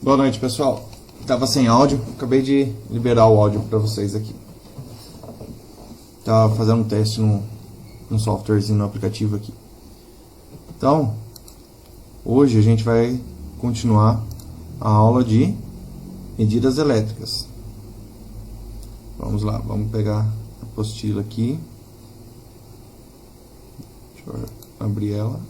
Boa noite, pessoal. Tava sem áudio, acabei de liberar o áudio para vocês aqui. Tava fazendo um teste num softwarezinho, no aplicativo aqui. Então, hoje a gente vai continuar a aula de medidas elétricas. Vamos lá, vamos pegar a apostila aqui. Deixa eu abrir ela.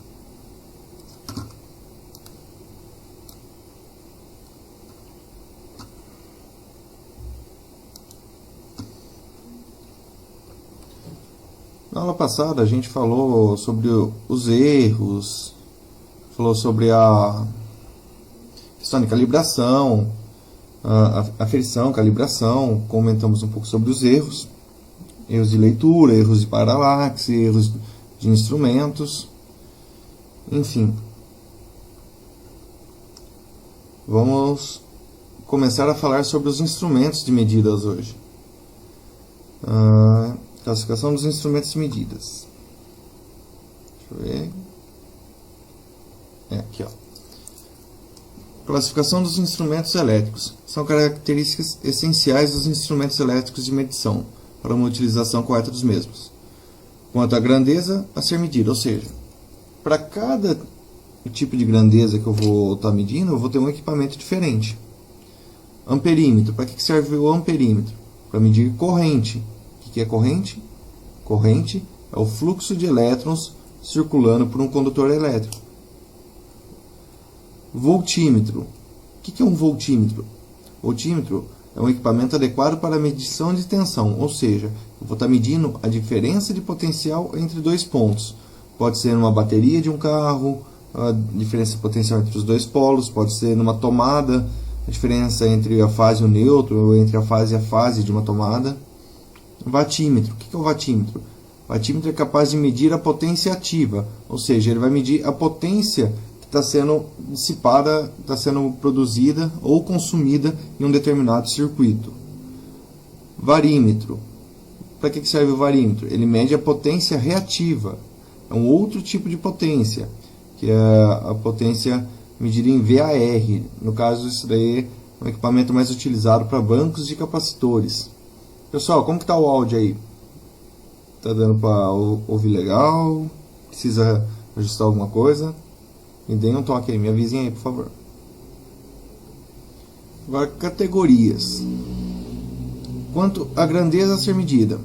Na aula passada a gente falou sobre os erros, falou sobre a questão de calibração, aferição, calibração, comentamos um pouco sobre os erros de leitura, erros de paralaxe, erros de instrumentos, enfim. Vamos começar a falar sobre os instrumentos de medidas hoje. Classificação dos instrumentos de medidas. Deixa eu ver. Aqui, ó. Classificação dos instrumentos elétricos. São características essenciais dos instrumentos elétricos de medição, para uma utilização correta dos mesmos. Quanto à grandeza a ser medida, ou seja, para cada tipo de grandeza que eu vou estar medindo, eu vou ter um equipamento diferente. Amperímetro. Para que serve o amperímetro? Para medir corrente. O que é corrente? Corrente é o fluxo de elétrons circulando por um condutor elétrico. Voltímetro. O que é um voltímetro? Voltímetro é um equipamento adequado para a medição de tensão, ou seja, eu vou estar medindo a diferença de potencial entre dois pontos. Pode ser numa bateria de um carro, a diferença de potencial entre os dois polos, pode ser numa tomada, a diferença entre a fase e o neutro, ou entre a fase de uma tomada. Vatímetro. O que é o vatímetro? O vatímetro é capaz de medir a potência ativa, ou seja, ele vai medir a potência que está sendo dissipada, está sendo produzida ou consumida em um determinado circuito. Varímetro. Para que serve o varímetro? Ele mede a potência reativa. É um outro tipo de potência, que é a potência medida em VAR. No caso, isso daí é um equipamento mais utilizado para bancos de capacitores. Pessoal, como que está o áudio aí? Tá dando para ouvir legal? Precisa ajustar alguma coisa? Me deem um toque aí, me avisem aí, por favor. Agora, categorias. Quanto à grandeza a ser medida.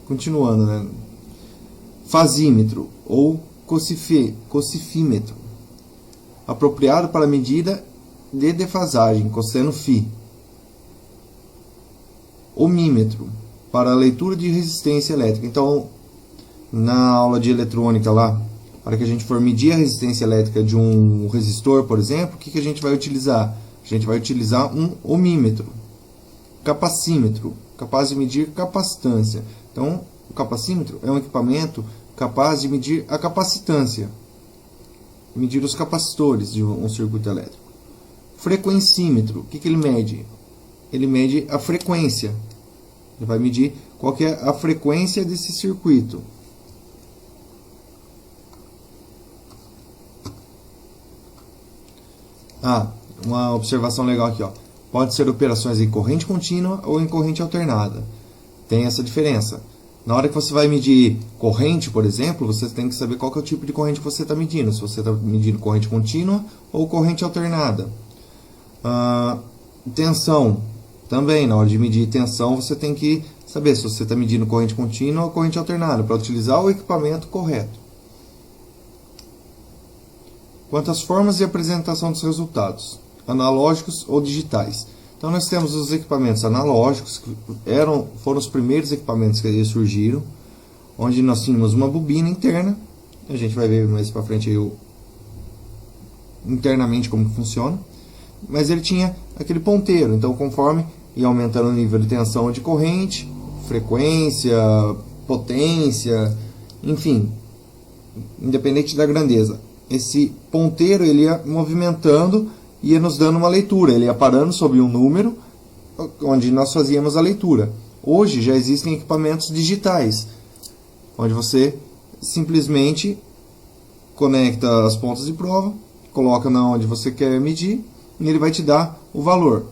Continuando, né? Fasímetro ou cocifímetro. Apropriado para a medida de defasagem, cosseno φ. Ohmímetro, para a leitura de resistência elétrica. Então, na aula de eletrônica lá, para que a gente for medir a resistência elétrica de um resistor, por exemplo, o que a gente vai utilizar? A gente vai utilizar um ohmímetro. Capacímetro, capaz de medir capacitância. Então, o capacímetro é um equipamento capaz de medir a capacitância, medir os capacitores de um circuito elétrico. Frequencímetro, o que ele mede? Ele mede a frequência. Ele vai medir qual que é a frequência desse circuito. Uma observação legal aqui, ó. Pode ser operações em corrente contínua ou em corrente alternada. Tem essa diferença. Na hora que você vai medir corrente, por exemplo, você tem que saber qual que é o tipo de corrente que você está medindo. Se você está medindo corrente contínua ou corrente alternada. Tensão. Também, na hora de medir tensão, você tem que saber se você está medindo corrente contínua ou corrente alternada, para utilizar o equipamento correto. Quanto às formas de apresentação dos resultados, analógicos ou digitais. Então, nós temos os equipamentos analógicos, que foram os primeiros equipamentos que surgiram, onde nós tínhamos uma bobina interna, a gente vai ver mais para frente aí internamente como que funciona, mas ele tinha aquele ponteiro, então conforme ia aumentando o nível de tensão de corrente, frequência, potência, enfim, independente da grandeza. Esse ponteiro ele ia movimentando, ia nos dando uma leitura, ele ia parando sobre um número, onde nós fazíamos a leitura. Hoje já existem equipamentos digitais, onde você simplesmente conecta as pontas de prova, coloca na onde você quer medir e ele vai te dar o valor.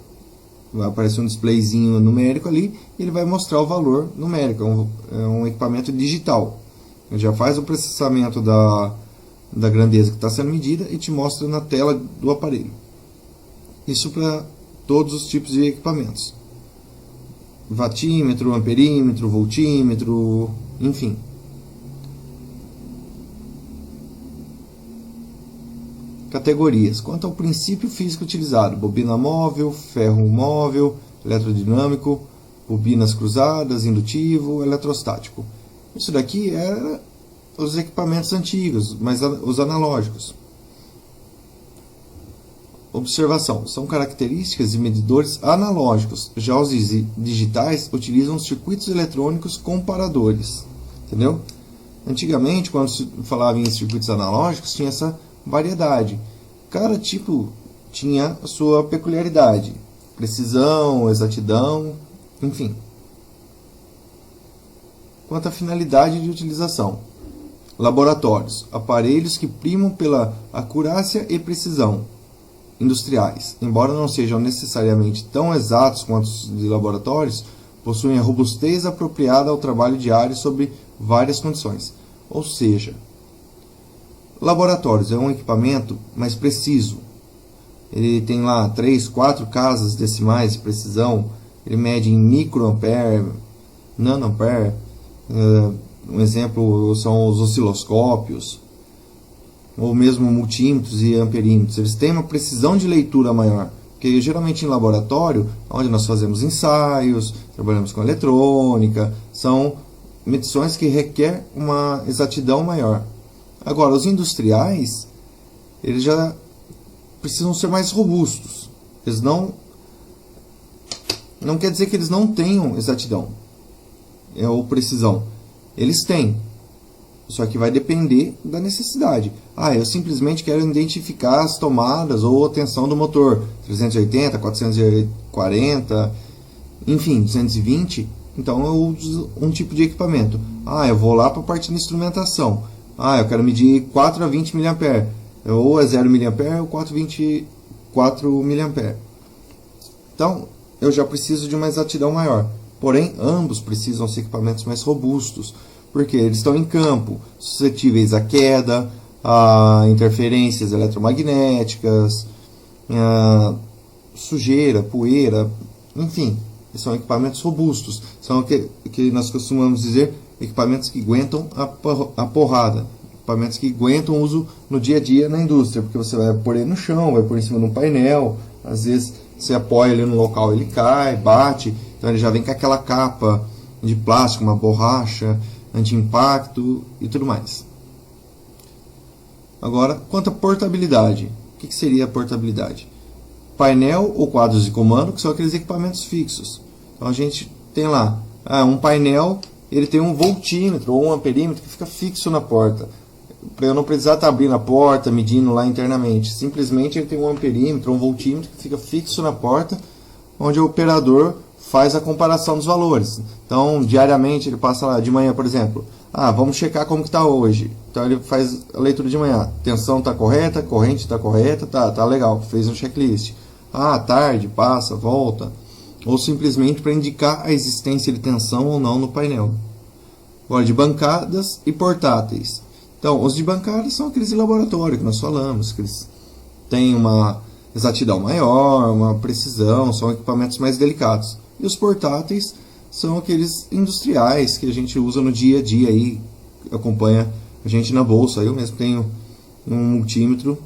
Vai aparecer um displayzinho numérico ali, e ele vai mostrar o valor numérico. É um equipamento digital. Ele já faz o processamento da grandeza que está sendo medida e te mostra na tela do aparelho. Isso para todos os tipos de equipamentos. Watímetro, amperímetro, voltímetro, enfim. Categorias. Quanto ao princípio físico utilizado: bobina móvel, ferro móvel, eletrodinâmico, bobinas cruzadas, indutivo, eletrostático. Isso daqui era os equipamentos antigos, mas os analógicos. Observação: são características e medidores analógicos. Já os digitais utilizam circuitos eletrônicos comparadores. Entendeu? Antigamente, quando se falava em circuitos analógicos, tinha essa variedade. Cada tipo tinha a sua peculiaridade. Precisão, exatidão, enfim. Quanto à finalidade de utilização: laboratórios, aparelhos que primam pela acurácia e precisão. Industriais, embora não sejam necessariamente tão exatos quanto os de laboratórios, possuem a robustez apropriada ao trabalho diário sob várias condições. Ou seja, laboratórios é um equipamento mais preciso. Ele tem lá 3, 4 casas decimais de precisão. Ele mede em microampere, nanoampere. Um exemplo são os osciloscópios, ou mesmo multímetros e amperímetros. Eles têm uma precisão de leitura maior, porque geralmente em laboratório, onde nós fazemos ensaios, trabalhamos com eletrônica, são medições que requerem uma exatidão maior. Agora, os industriais, eles já precisam ser mais robustos. Eles não quer dizer que eles não tenham exatidão ou precisão. Eles têm, só que vai depender da necessidade. Eu simplesmente quero identificar as tomadas ou a tensão do motor, 380, 440, enfim, 220. Então eu uso um tipo de equipamento. Eu vou lá para a parte de instrumentação. Eu quero medir 4 a 20 mA. Ou é 0 mA ou 4 mA. Então, eu já preciso de uma exatidão maior. Porém, ambos precisam ser equipamentos mais robustos, porque eles estão em campo, suscetíveis à queda, a interferências eletromagnéticas, sujeira, poeira, enfim, são equipamentos robustos. São o que nós costumamos dizer equipamentos que aguentam a porrada, equipamentos que aguentam o uso no dia a dia na indústria, porque você vai pôr ele no chão, vai pôr em cima de um painel, às vezes você apoia ele no local, ele cai, bate, então ele já vem com aquela capa de plástico, uma borracha, anti-impacto e tudo mais. Agora, quanto à portabilidade, o que seria a portabilidade? Painel ou quadros de comando, que são aqueles equipamentos fixos. Então a gente tem lá um painel, ele tem um voltímetro ou um amperímetro que fica fixo na porta, para eu não precisar estar abrindo a porta, medindo lá internamente. Simplesmente ele tem um amperímetro, um voltímetro que fica fixo na porta, onde o operador faz a comparação dos valores. Então, diariamente ele passa lá, de manhã, por exemplo, vamos checar como que está hoje. Então ele faz a leitura de manhã, tensão está correta, corrente está correta, tá legal, fez um checklist. À tarde, passa, volta, ou simplesmente para indicar a existência de tensão ou não no painel. Agora, de bancadas e portáteis. Então, os de bancada são aqueles de laboratório que nós falamos, que eles têm uma exatidão maior, uma precisão, são equipamentos mais delicados. E os portáteis são aqueles industriais que a gente usa no dia a dia, aí acompanha a gente na bolsa. Eu mesmo tenho um multímetro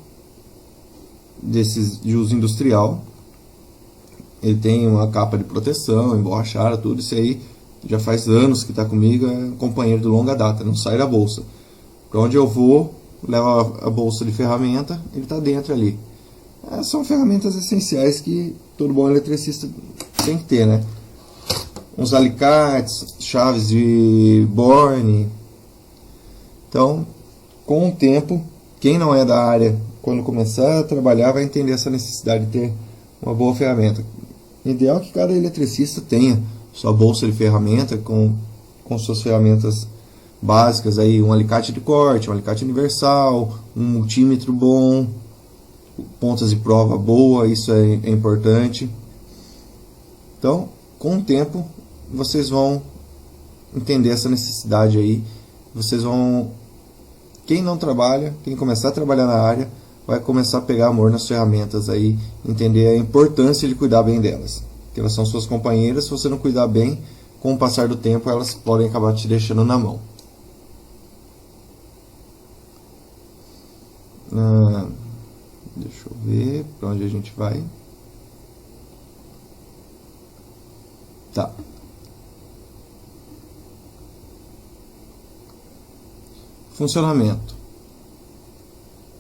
desses de uso industrial. Ele tem uma capa de proteção, emborrachada, tudo isso aí. Já faz anos que está comigo, é companheiro de longa data, não sai da bolsa. Para onde eu vou, levo a bolsa de ferramenta, ele está dentro ali. São ferramentas essenciais que todo bom eletricista tem que ter, né? Uns alicates, chaves de Borne. Então, com o tempo, quem não é da área, quando começar a trabalhar, vai entender essa necessidade de ter uma boa ferramenta. O ideal é que cada eletricista tenha sua bolsa de ferramenta com suas ferramentas básicas, aí um alicate de corte, um alicate universal, um multímetro bom, pontas de prova boa, isso é importante. Então, com o tempo, vocês vão entender essa necessidade aí. Vocês vão, quem não trabalha, quem começar a trabalhar na área, vai começar a pegar amor nas ferramentas aí, entender a importância de cuidar bem delas. Porque elas são suas companheiras, se você não cuidar bem, com o passar do tempo, elas podem acabar te deixando na mão. Deixa eu ver para onde a gente vai. Tá. Funcionamento.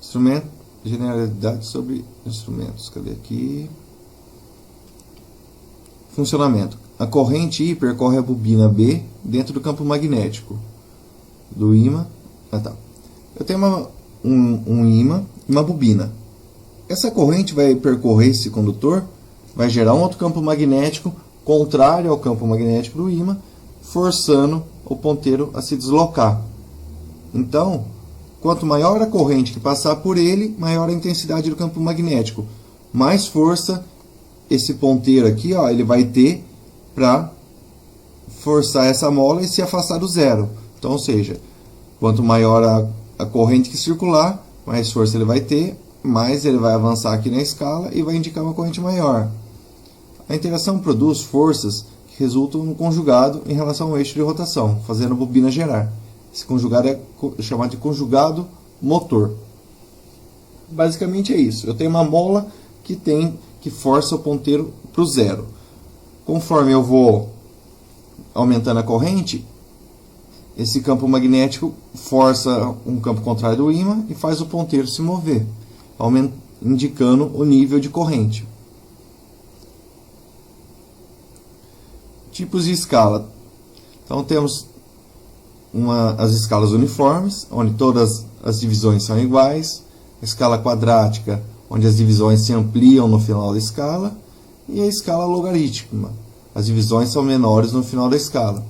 Instrumento, generalidade sobre instrumentos. Cadê aqui? Funcionamento. A corrente I percorre a bobina B dentro do campo magnético do ímã. Tá. Eu tenho um ímã e uma bobina. Essa corrente vai percorrer esse condutor, vai gerar um outro campo magnético contrário ao campo magnético do ímã, forçando o ponteiro a se deslocar. Então, quanto maior a corrente que passar por ele, maior a intensidade do campo magnético. Mais força esse ponteiro aqui, ó, ele vai ter para forçar essa mola e se afastar do zero. Então, ou seja, quanto maior a corrente que circular, mais força ele vai ter, mais ele vai avançar aqui na escala e vai indicar uma corrente maior. A interação produz forças que resultam no conjugado em relação ao eixo de rotação, fazendo a bobina girar. Esse conjugado é chamado de conjugado motor. Basicamente é isso. Eu tenho uma mola que força o ponteiro para o zero. Conforme eu vou aumentando a corrente, esse campo magnético força um campo contrário do ímã e faz o ponteiro se mover, indicando o nível de corrente. Tipos de escala. Então temos as escalas uniformes, onde todas as divisões são iguais, a escala quadrática, onde as divisões se ampliam no final da escala, e a escala logarítmica, as divisões são menores no final da escala.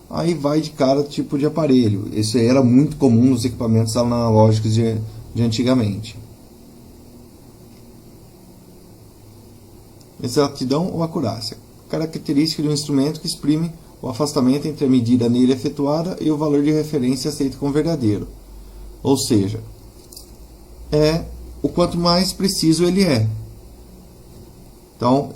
Aí vai de cada tipo de aparelho. Isso era muito comum nos equipamentos analógicos de antigamente. Exatidão ou acurácia. Característica de um instrumento que exprime o afastamento entre a medida nele efetuada e o valor de referência aceito como verdadeiro. Ou seja, é o quanto mais preciso ele é. Então,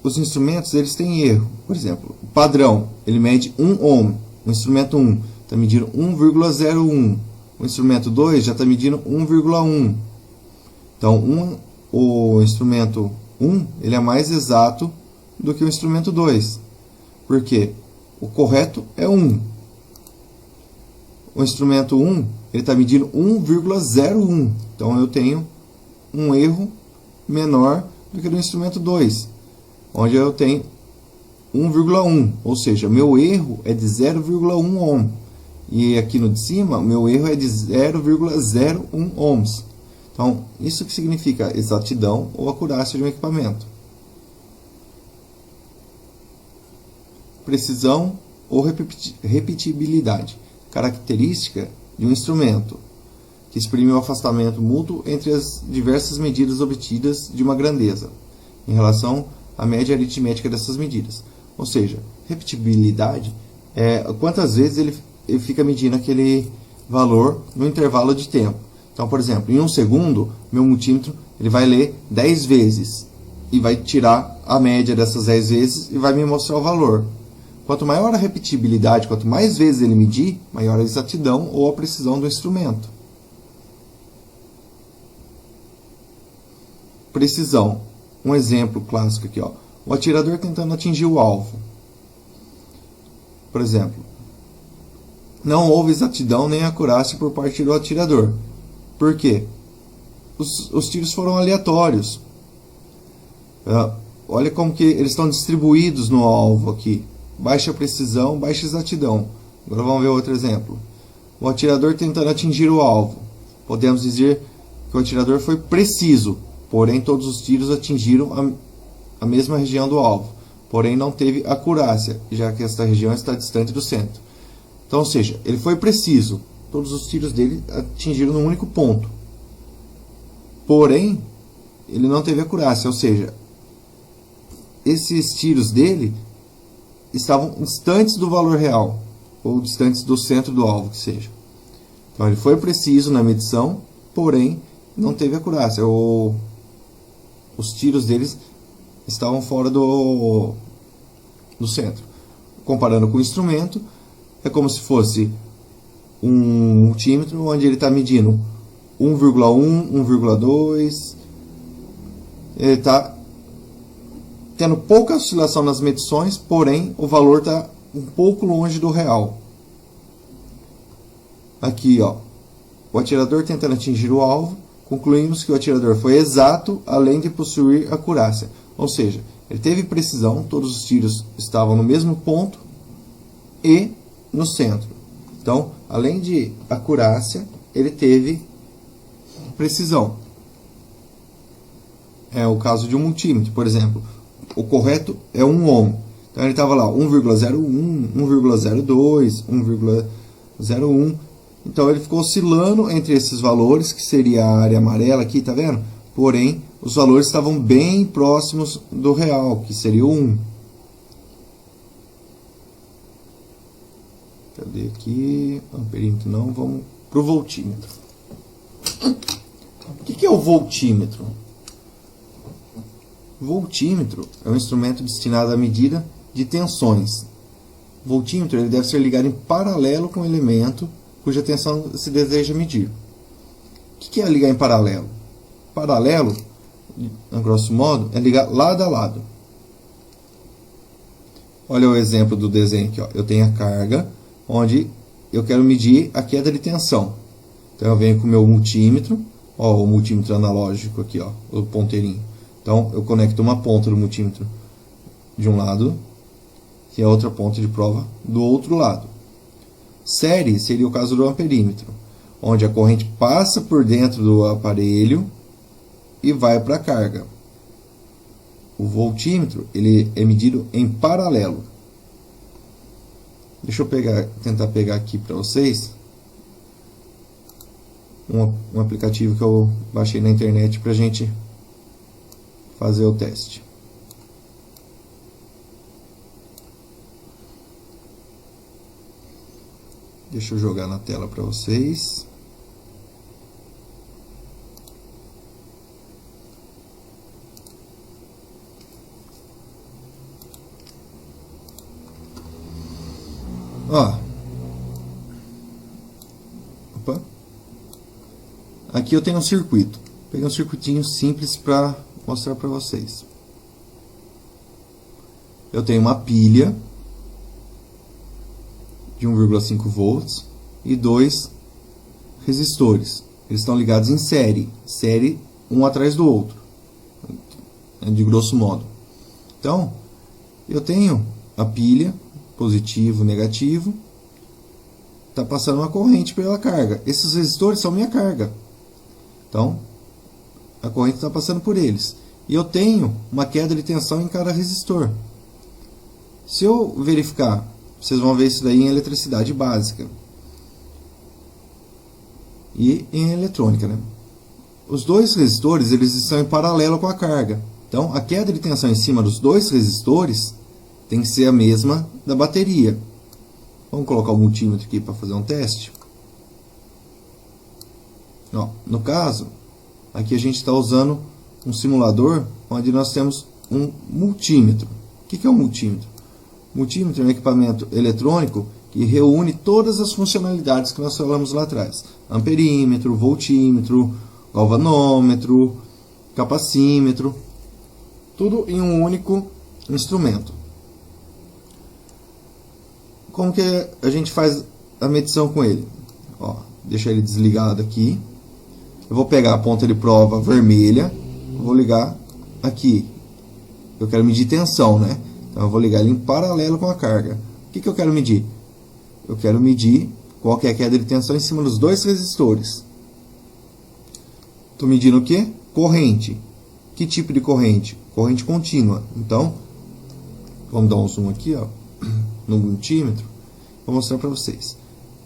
os instrumentos eles têm erro. Por exemplo, o padrão, ele mede 1 ohm. O instrumento 1 está medindo 1,01. O instrumento 2 já está medindo 1,1. Então, o instrumento 1 ele é mais exato do que o instrumento 2. Porque o correto é 1. O instrumento 1 ele está medindo 1,01. Então eu tenho um erro menor do que do instrumento 2, onde eu tenho 1,1. Ou seja, meu erro é de 0,1 ohm. E aqui no de cima, o meu erro é de 0,01 ohms. Então, isso que significa exatidão ou acurácia de um equipamento. Precisão ou repetibilidade, característica de um instrumento, que exprime o afastamento mútuo entre as diversas medidas obtidas de uma grandeza, em relação à média aritmética dessas medidas. Ou seja, repetibilidade é quantas vezes ele fica medindo aquele valor no intervalo de tempo. Então, por exemplo, em 1 segundo, meu multímetro ele vai ler 10 vezes e vai tirar a média dessas 10 vezes e vai me mostrar o valor. Quanto maior a repetibilidade, quanto mais vezes ele medir, maior a exatidão ou a precisão do instrumento. Precisão. Um exemplo clássico aqui, ó. O atirador tentando atingir o alvo. Por exemplo, não houve exatidão nem acurácia por parte do atirador. Por quê? Os tiros foram aleatórios. Olha como que eles estão distribuídos no alvo aqui. Baixa precisão, baixa exatidão. Agora vamos ver outro exemplo. O atirador tentando atingir o alvo. Podemos dizer que o atirador foi preciso, porém todos os tiros atingiram a mesma região do alvo. Porém não teve acurácia, já que esta região está distante do centro. Então, ou seja, ele foi preciso. Todos os tiros dele atingiram num único ponto. Porém, ele não teve acurácia, ou seja, esses tiros dele estavam distantes do valor real, ou distantes do centro do alvo, que seja. Então ele foi preciso na medição, porém não teve acurácia, os tiros deles estavam fora do centro. Comparando com o instrumento, é como se fosse um multímetro onde ele está medindo 1,1, 1,2, ele está tendo pouca oscilação nas medições, porém o valor está um pouco longe do real. Aqui, ó, o atirador tentando atingir o alvo, concluímos que o atirador foi exato, além de possuir acurácia. Ou seja, ele teve precisão, todos os tiros estavam no mesmo ponto e no centro. Então, além de acurácia, ele teve precisão. É o caso de um multímetro, por exemplo. O correto é 1 ohm. Então ele estava lá 1,01, 1,02, 1,01. Então ele ficou oscilando entre esses valores, que seria a área amarela aqui, tá vendo? Porém, os valores estavam bem próximos do real, que seria o 1. Cadê aqui? Amperímetro não, vamos para o voltímetro. O que é o voltímetro? O voltímetro é um instrumento destinado à medida de tensões. O voltímetro ele deve ser ligado em paralelo com o elemento cuja tensão se deseja medir. O que é ligar em paralelo? Paralelo, a grosso modo, é ligar lado a lado. Olha o exemplo do desenho aqui, ó. Eu tenho a carga, onde eu quero medir a queda de tensão. Então eu venho com o meu multímetro, ó, o multímetro analógico aqui, ó, o ponteirinho. Então eu conecto uma ponta do multímetro de um lado e a outra ponta de prova do outro lado. Série seria o caso do amperímetro, onde a corrente passa por dentro do aparelho e vai para a carga. O voltímetro ele é medido em paralelo. Deixa eu tentar pegar aqui para vocês um aplicativo que eu baixei na internet para a gente fazer o teste. Deixa eu jogar na tela para vocês. Ó. Opa. Aqui eu tenho um circuito. Peguei um circuitinho simples para mostrar para vocês. Eu tenho uma pilha de 1,5 volts e 2 resistores. Eles estão ligados em série um atrás do outro, de grosso modo. Então, eu tenho a pilha, positivo, negativo, está passando uma corrente pela carga. Esses resistores são minha carga. Então, a corrente está passando por eles. E eu tenho uma queda de tensão em cada resistor. Se eu verificar, vocês vão ver isso daí em eletricidade básica e em eletrônica, né? Os dois resistores eles estão em paralelo com a carga. Então, a queda de tensão em cima dos dois resistores tem que ser a mesma da bateria. Vamos colocar o multímetro aqui para fazer um teste. Ó, no caso, aqui a gente está usando um simulador onde nós temos um multímetro. O que é um multímetro? Multímetro é um equipamento eletrônico que reúne todas as funcionalidades que nós falamos lá atrás. Amperímetro, voltímetro, galvanômetro, capacímetro, tudo em um único instrumento. Como que a gente faz a medição com ele? Ó, deixa ele desligado aqui. Eu vou pegar a ponta de prova vermelha, vou ligar aqui. Eu quero medir tensão, né? Então eu vou ligar ele em paralelo com a carga. O que eu quero medir? Eu quero medir qual que é a queda de tensão em cima dos dois resistores. Estou medindo o quê? Corrente. Que tipo de corrente? Corrente contínua. Então, vamos dar um zoom aqui, ó, no multímetro. Vou mostrar para vocês.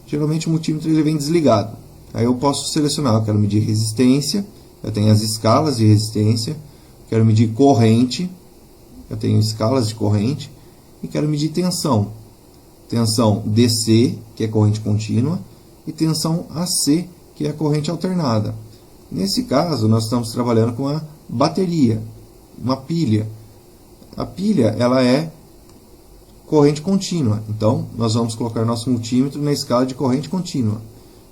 Geralmente o multímetro ele vem desligado. Aí eu posso selecionar, eu quero medir resistência, eu tenho as escalas de resistência, quero medir corrente, eu tenho escalas de corrente, e quero medir tensão. Tensão DC, que é corrente contínua, e tensão AC, que é a corrente alternada. Nesse caso, nós estamos trabalhando com a bateria, uma pilha. A pilha, ela é corrente contínua, então nós vamos colocar nosso multímetro na escala de corrente contínua.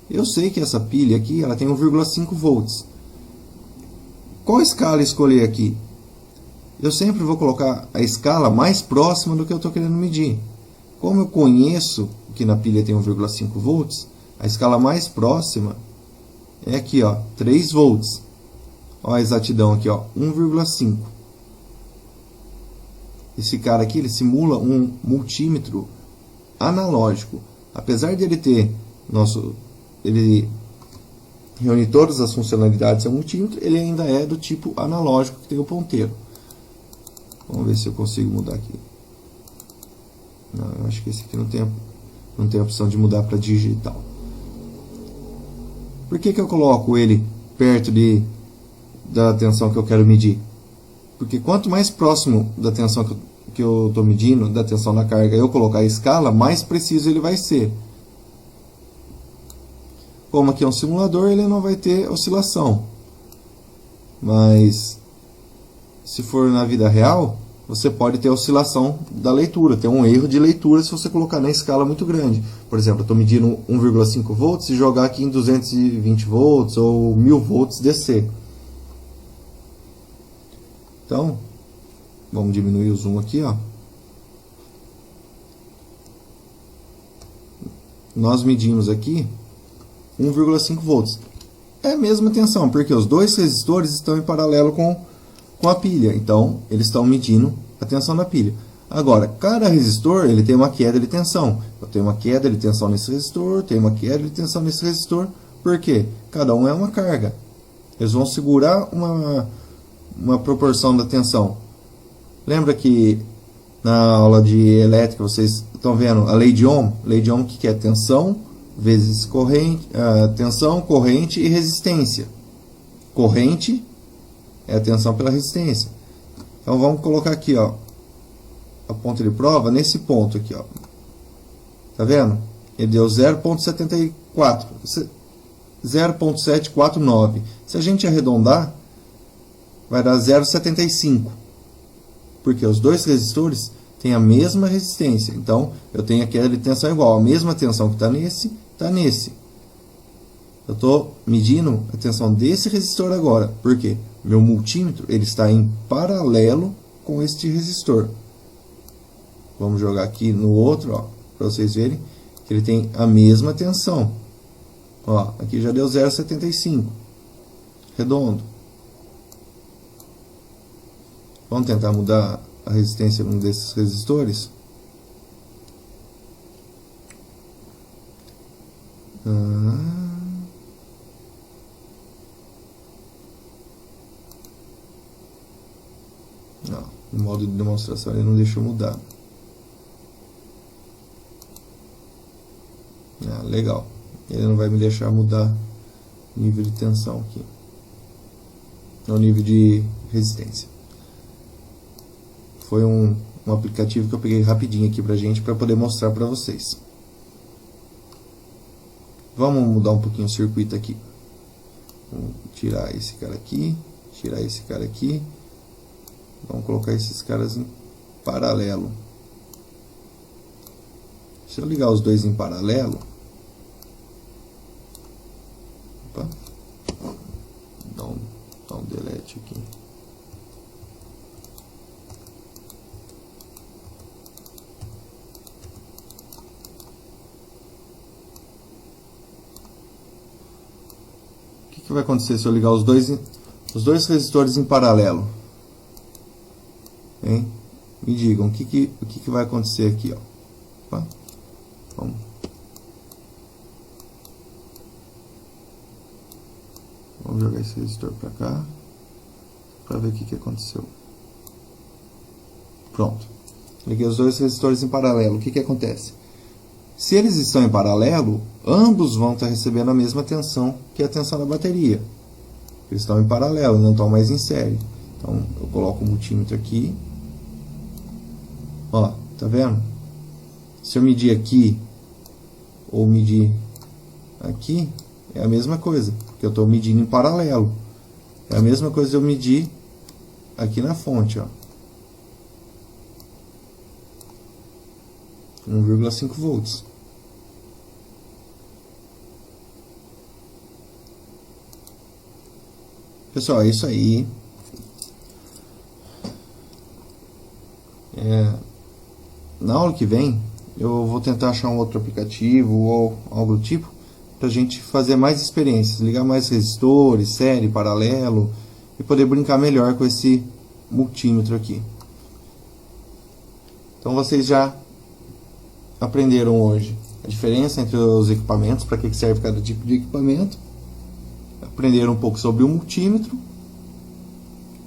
Eu sei que essa pilha aqui, ela tem 1,5 volts. Qual escala escolher aqui? Eu sempre vou colocar a escala mais próxima do que eu estou querendo medir. Como eu conheço que na pilha tem 1,5 volts, a escala mais próxima é aqui, ó, 3 volts. Olha a exatidão aqui, ó, 1,5. Esse cara aqui, ele simula um multímetro analógico. Apesar de ele ter ele reúne todas as funcionalidades do multímetro, ele ainda é do tipo analógico, que tem o ponteiro. Vamos ver se eu consigo mudar aqui. Não, eu acho que esse aqui não tem a opção de mudar para digital. Por que eu coloco ele perto da tensão que eu quero medir? Porque quanto mais próximo da tensão que eu estou medindo, da tensão da carga, eu colocar a escala, mais preciso ele vai ser. Como aqui é um simulador, ele não vai ter oscilação. Mas, se for na vida real, você pode ter oscilação da leitura, ter um erro de leitura se você colocar na escala muito grande. Por exemplo, eu estou medindo 1,5 volts e jogar aqui em 220 volts ou 1000 volts DC. Então, vamos diminuir o zoom aqui, ó. Nós medimos aqui 1,5 volts. É a mesma tensão, porque os dois resistores estão em paralelo com a pilha. Então, eles estão medindo a tensão da pilha. Agora, cada resistor ele tem uma queda de tensão. Eu tenho uma queda de tensão nesse resistor, tenho uma queda de tensão nesse resistor. Por quê? Cada um é uma carga. Eles vão segurar uma proporção da tensão. Lembra que na aula de elétrica vocês estão vendo a lei de Ohm? Lei de Ohm, o que é? Tensão vezes corrente, tensão, corrente e resistência. Corrente é a tensão pela resistência. Então vamos colocar aqui, ó, a ponta de prova nesse ponto aqui, ó. Tá vendo? Ele deu 0,74, 0,749. Se a gente arredondar, vai dar 0,75. Porque os dois resistores têm a mesma resistência. Então, eu tenho aquela de tensão igual. A mesma tensão que está nesse. Eu estou medindo a tensão desse resistor agora. Por quê? Meu multímetro ele está em paralelo com este resistor. Vamos jogar aqui no outro, para vocês verem que ele tem a mesma tensão. Ó, aqui já deu 0,75. Redondo. Vamos tentar mudar a resistência de um desses resistores. Não, no modo de demonstração ele não deixou mudar. Legal. Ele não vai me deixar mudar o nível de tensão aqui. O nível de resistência. Foi um aplicativo que eu peguei rapidinho aqui pra gente, para poder mostrar para vocês. Vamos mudar um pouquinho o circuito aqui. Vamos tirar esse cara aqui, tirar esse cara aqui. Vamos colocar esses caras em paralelo. Se eu ligar os dois em paralelo, opa, dá um delete aqui. O que vai acontecer se eu ligar os dois resistores em paralelo? Hein? Me digam o que vai acontecer aqui, ó. Opa. Vamos jogar esse resistor para cá para ver o que aconteceu. Pronto. Liguei os dois resistores em paralelo. O que acontece? Se eles estão em paralelo, ambos vão estar recebendo a mesma tensão, que é a tensão da bateria. Eles estão em paralelo, não estão mais em série. Então eu coloco o multímetro aqui. Ó, tá vendo? Se eu medir aqui ou medir aqui, é a mesma coisa, porque eu estou medindo em paralelo. É a mesma coisa eu medir aqui na fonte, ó. 1,5 volts. Pessoal, é isso aí. Na aula que vem, eu vou tentar achar um outro aplicativo ou algo do tipo, para a gente fazer mais experiências, ligar mais resistores, série, paralelo, e poder brincar melhor com esse multímetro aqui. Então vocês já aprenderam hoje a diferença entre os equipamentos, para que serve cada tipo de equipamento. Aprenderam um pouco sobre o multímetro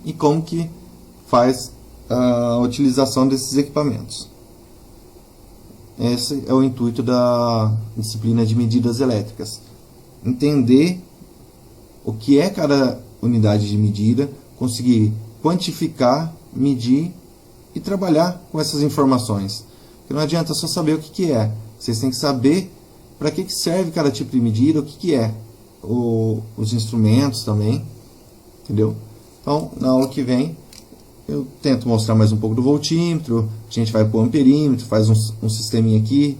e como que faz a utilização desses equipamentos. Esse é o intuito da disciplina de medidas elétricas. Entender o que é cada unidade de medida, conseguir quantificar, medir e trabalhar com essas informações. Porque não adianta só saber o que é. Vocês têm que saber para que serve cada tipo de medida, o que é. Os instrumentos também. Entendeu? Então, na aula que vem, eu tento mostrar mais um pouco do voltímetro, a gente vai para o amperímetro, faz um sisteminha aqui,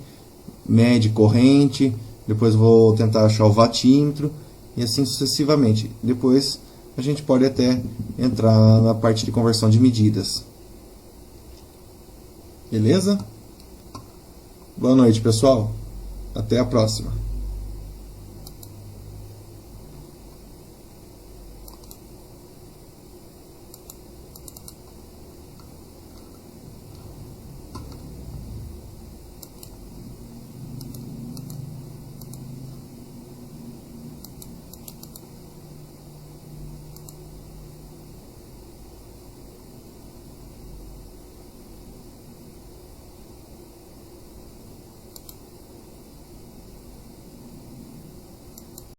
mede corrente, depois vou tentar achar o watímetro, e assim sucessivamente. Depois a gente pode até entrar na parte de conversão de medidas. Beleza? Boa noite, pessoal. Até a próxima.